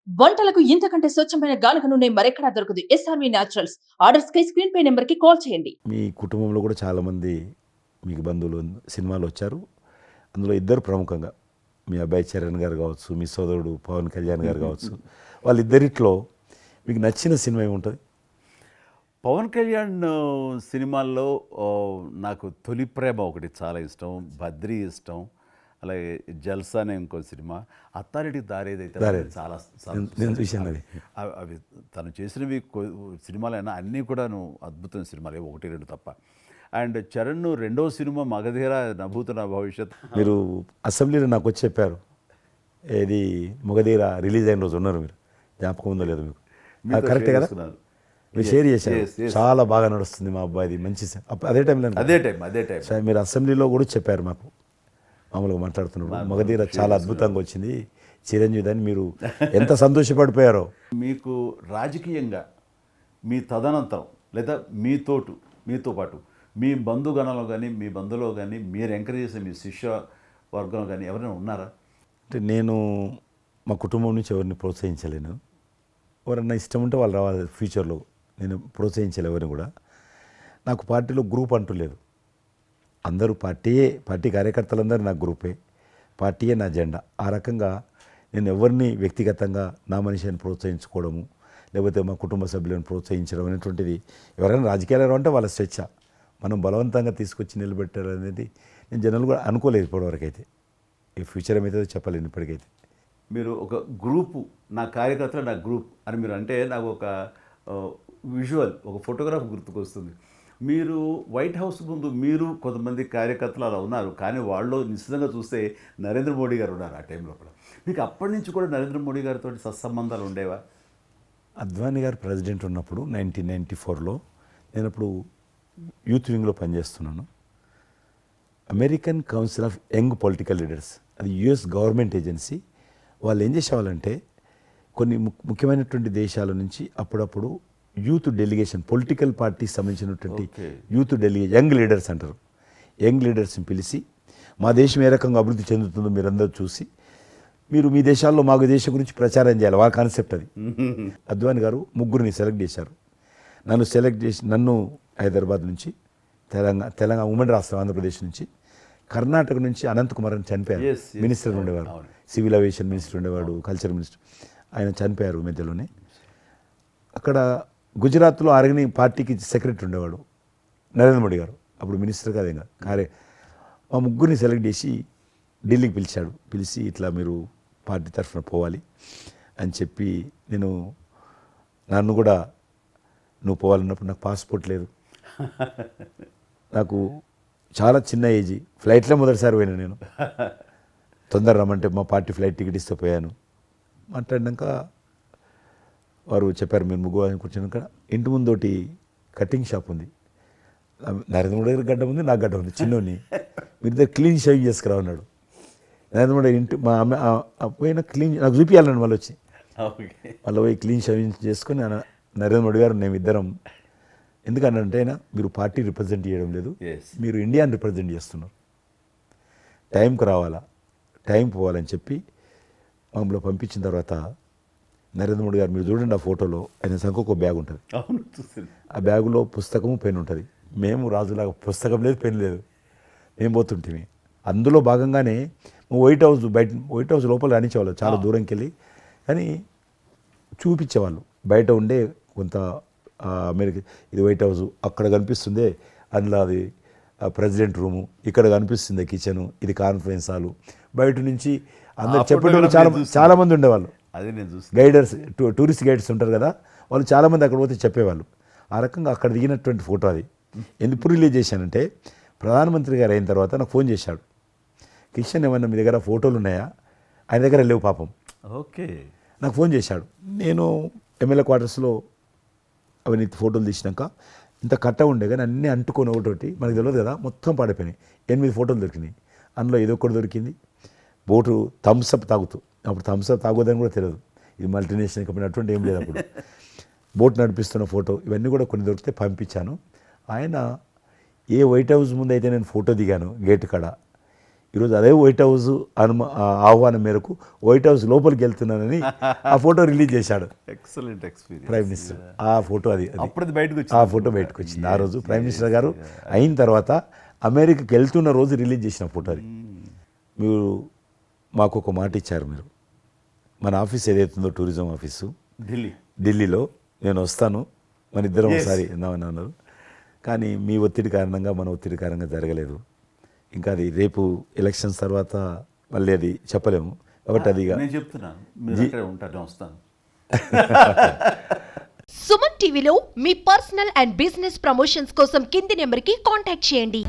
వంటలకు ఇంతకంటే స్వచ్ఛమైన గానుగ నూనె మరెక్కడా దొరకదు. SRV naturals. ఆర్డర్స్ కై స్క్రీన్ పై నెంబర్ కి కాల్ చేయండి. మీ కుటుంబంలో కూడా చాలామంది మీకు బంధువులు సినిమాలు వచ్చారు. అందులో ఇద్దరు ప్రముఖంగా మీ అబ్బాయి చరణ్ గారు కావచ్చు, మీ సోదరుడు పవన్ కళ్యాణ్ గారు కావచ్చు. వాళ్ళిద్దరిట్లో మీకు నచ్చిన సినిమా ఏముంటుంది? పవన్ కళ్యాణ్ సినిమాల్లో నాకు తొలి ప్రేమ ఒకటి చాలా ఇష్టం, బద్రీ ఇష్టం, అలాగే జల్సా అనే ఇంకో సినిమా, అత్తారింటికి దారేదైతే చాలా నేను చూశాను అది. అవి తను చేసినవి సినిమాలైనా అన్నీ కూడాను అద్భుతమైన సినిమాలే, ఒకటి రెండు తప్ప. అండ్ చరణ్ రెండో సినిమా మగధీర నభూత నా భవిష్యత్. మీరు అసెంబ్లీలో నాకు వచ్చి చెప్పారు, ఏది మొగధీర రిలీజ్ అయిన రోజు ఉన్నారు మీరు, జ్ఞాపకం ఉందో లేదో మీకు? కరెక్టే కదా, మీరు షేర్ చేశారు. చాలా బాగా నడుస్తుంది మా అబ్బాయిది, మంచి అదే టైంలో అదే టైం మీరు అసెంబ్లీలో కూడా చెప్పారు మాకు, మామూలుగా మాట్లాడుతున్నారు, మగధీర చాలా అద్భుతంగా వచ్చింది చిరంజీవి అని. మీరు ఎంత సంతోషపడిపోయారో. మీకు రాజకీయంగా మీ తదనంతరం లేదా మీతో పాటు మీ బంధుగణంలో కానీ మీ బంధువులో కానీ మీరు ఎంకరేజ్ చేసిన మీ శిష్య వర్గంలో కానీ ఎవరైనా ఉన్నారా? అంటే నేను మా కుటుంబం నుంచి ఎవరిని ప్రోత్సహించలేను. ఎవరన్నా ఇష్టం ఉంటే వాళ్ళు రావాలి ఫ్యూచర్లో, నేను ప్రోత్సహించలే ఎవరిని కూడా. నాకు పార్టీలో గ్రూప్ అంటూ లేదు, అందరూ పార్టీ కార్యకర్తలందరూ నా గ్రూపే, పార్టీయే నా జెండా. ఆ రకంగా నేను ఎవరిని వ్యక్తిగతంగా నా మనిషిని ప్రోత్సహించుకోవడము, లేకపోతే మా కుటుంబ సభ్యులను ప్రోత్సహించడం అనేటువంటిది, ఎవరైనా రాజకీయాలు అంటే వాళ్ళ స్వేచ్ఛ, మనం బలవంతంగా తీసుకొచ్చి నిలబెట్టారు అనేది నేను జనాలు కూడా అనుకోలేదు ఇప్పటివరకు అయితే. ఈ ఫ్యూచర్ ఏమైతే చెప్పలేను ఇప్పటికైతే. మీరు ఒక గ్రూపు, నా కార్యకర్తలు నా గ్రూప్ అని మీరు అంటే నాకు ఒక విజువల్, ఒక ఫోటోగ్రాఫ్ గుర్తుకొస్తుంది. మీరు వైట్ హౌస్ ముందు మీరు కొంతమంది కార్యకర్తలు అలా ఉన్నారు, కానీ వాళ్ళు నిశ్చితంగా చూస్తే నరేంద్ర మోడీ గారు ఉన్నారు ఆ టైంలో కూడా. మీకు అప్పటి నుంచి కూడా నరేంద్ర మోడీ గారితో సత్సంబంధాలు ఉండేవా? అద్వానీ గారు ప్రెసిడెంట్ ఉన్నప్పుడు 1994లో నేను అప్పుడు యూత్ వింగ్లో పనిచేస్తున్నాను. American council of young political leaders, అది యుఎస్ గవర్నమెంట్ ఏజెన్సీ. వాళ్ళు ఏం చేసేవాళ్ళంటే కొన్ని ముఖ్యమైనటువంటి దేశాల నుంచి అప్పుడప్పుడు యూత్ డెలిగేషన్, పొలిటికల్ పార్టీకి సంబంధించినటువంటి యూత్ డెలిగేషన్, యంగ్ లీడర్స్ అంటారు, యంగ్ లీడర్స్ని పిలిచి మా దేశం ఏ రకంగా అభివృద్ధి చెందుతుందో మీరందరూ చూసి మీరు మీ దేశాల్లో మాకు దేశం గురించి ప్రచారం చేయాలి, వాళ్ళ కాన్సెప్ట్ అది. అద్వానీ గారు ముగ్గురిని సెలెక్ట్ చేశారు. నన్ను హైదరాబాద్ నుంచి, తెలంగాణ ఉమ్మడి రాష్ట్రం ఆంధ్రప్రదేశ్ నుంచి, కర్ణాటక నుంచి అనంత్ కుమార్ అని చనిపోయారు, మినిస్టర్ ఉండేవాడు, సివిల్ ఏవియేషన్ మినిస్టర్ ఉండేవాడు, కల్చర్ మినిస్టర్, ఆయన చనిపోయారు మధ్యలోనే. అక్కడ గుజరాత్లో ఆర్గని పార్టీకి సెక్రటరీ ఉండేవాడు నరేంద్ర మోడీ గారు, అప్పుడు మినిస్టర్ కాదు ఇంకా మా ముగ్గురిని సెలెక్ట్ చేసి ఢిల్లీకి పిలిచాడు. పిలిచి ఇట్లా మీరు పార్టీ తరఫున పోవాలి అని చెప్పి, నన్ను కూడా నువ్వు పోవాలన్నప్పుడు నాకు పాస్పోర్ట్ లేదు, నాకు చాలా చిన్న ఏజీ, ఫ్లైట్లో మొదటిసారి పోయినా నేను, తొందర రమ్మంటే మా పార్టీ ఫ్లైట్ టికెట్ ఇస్తే పోయాను. మాట్లాడినాక వారు చెప్పారు మీరు ముగ్గు అని కూర్చున్నాక ఇంటి ముందోటి కటింగ్ షాప్ ఉంది, నరేంద్ర మోడీ గారి గడ్డ ఉంది, నాకు గడ్డ ఉంది, చిన్నోని, మీరు దగ్గర క్లీన్ షేవింగ్ చేసుకురా ఉన్నాడు. నరేంద్ర మోడీ ఇంటి మా అమ్మ పోయిన క్లీన్ నాకు చూపించాలని వాళ్ళు వచ్చి, వాళ్ళు పోయి క్లీన్ షేవింగ్ చేసుకొని నరేంద్ర మోడీ గారు మేము ఇద్దరం, ఎందుకంటే అయినా మీరు పార్టీ రిప్రజెంట్ చేయడం లేదు, మీరు ఇండియాని రిప్రజెంట్ చేస్తున్నారు, టైంకి రావాలా, టైం పోవాలని చెప్పి మమ్మల్ని పంపించిన తర్వాత నరేంద్ర మోడీ గారు, మీరు చూడండి ఆ ఫోటోలో ఆయన సంఖ్య బ్యాగ్ ఉంటుంది, ఆ బ్యాగులో పుస్తకము పెన్ ఉంటుంది. మేము రాజులాగా పుస్తకం లేదు, పెన్ లేదు, మేము పోతుంటే అందులో భాగంగానే వైట్ హౌస్ లోపల రానిచ్చేవాళ్ళు, చాలా దూరంకి వెళ్ళి, కానీ చూపించేవాళ్ళు బయట ఉండే కొంత అమెరికా, ఇది వైట్ హౌస్ అక్కడ కనిపిస్తుంది, అందులో అది ప్రెసిడెంట్ రూము, ఇక్కడ కనిపిస్తుంది కిచెను, ఇది కాన్ఫరెన్స్ హాలు, బయట నుంచి అందరు చెప్పేటప్పుడు చాలామంది ఉండేవాళ్ళు, అదే నేను చూసి గైడర్స్, టూరిస్ట్ గైడ్స్ ఉంటారు కదా, వాళ్ళు చాలామంది అక్కడ పోతే చెప్పేవాళ్ళు. ఆ రకంగా అక్కడ దిగినటువంటి ఫోటో అది. ఎందుకు రిలీజ్ చేశానంటే, ప్రధానమంత్రి గారు అయిన తర్వాత నాకు ఫోన్ చేశాడు, కిషన్ ఏమన్నా మీ దగ్గర ఫోటోలు ఉన్నాయా? ఆయన దగ్గర లేవు పాపం. ఓకే, నాకు ఫోన్ చేశాడు. నేను ఎమ్మెల్యే క్వార్టర్స్లో అవన్నీ ఫోటోలు తీసినాక ఇంత కట్ట ఉండే, కానీ అన్నీ అంటుకొని ఒకటి మనకు తెలియదు కదా, మొత్తం పాడైపోయినాయి. 8 ఫోటోలు దొరికినాయి. అందులో ఏదో ఒకటి దొరికింది, బోటు థమ్స్అప్ తాగుతూ, అప్పుడు థమ్స్అప్ తాగొద్దని కూడా తెలియదు, ఇది మల్టీనేషనల్ కంపెనీ అటువంటి ఏం లేదు అప్పుడు, బోట్ నడిపిస్తున్న ఫోటో, ఇవన్నీ కూడా కొన్ని దొరికితే పంపించాను. ఆయన ఏ వైట్ హౌస్ ముందు అయితే నేను ఫోటో దిగాను గేట్ కాడ, ఈరోజు అదే వైట్ హౌస్ ఆహ్వానం మేరకు వైట్ హౌస్ లోపలికి వెళ్తున్నానని ఆ ఫోటో రిలీజ్ చేశాడు ఎక్సలెంట్ ఎక్స్పీరియన్స్. Prime minister. ఆ ఫోటో అది అప్పుడు బయటకు ఆ వచ్చింది. ఫోటో బయటకు వచ్చింది. ఆ రోజు ప్రైమ్ మినిస్టర్ గారు అయిన తర్వాత అమెరికాకి వెళ్తున్న రోజు రిలీజ్ చేసిన ఫోటో అది. మీరు మాకు ఒక మాట ఇచ్చారు. మీరు మన ఆఫీస్ ఏదైతుందో టూరిజం ఆఫీసు ఢిల్లీలో నేను వస్తాను, మన ఇద్దరం ఒకసారి ఎందామని అన్నారు. కానీ మీ ఒత్తిడి కారణంగా మన ఒత్తిడి కారణంగా జరగలేదు. ఇంకా అది రేపు ఎలక్షన్స్ తర్వాత మళ్ళీ అది చెప్పలేము కాబట్టి అది నేను చెప్తున్నాను, మీరు అక్కడే ఉంటాను, వస్తాను. సుమన్ టీవీలో మీ పర్సనల్ అండ్ బిజినెస్ ప్రమోషన్స్ కోసం కింది నెంబర్కి కాంటాక్ట్ చేయండి.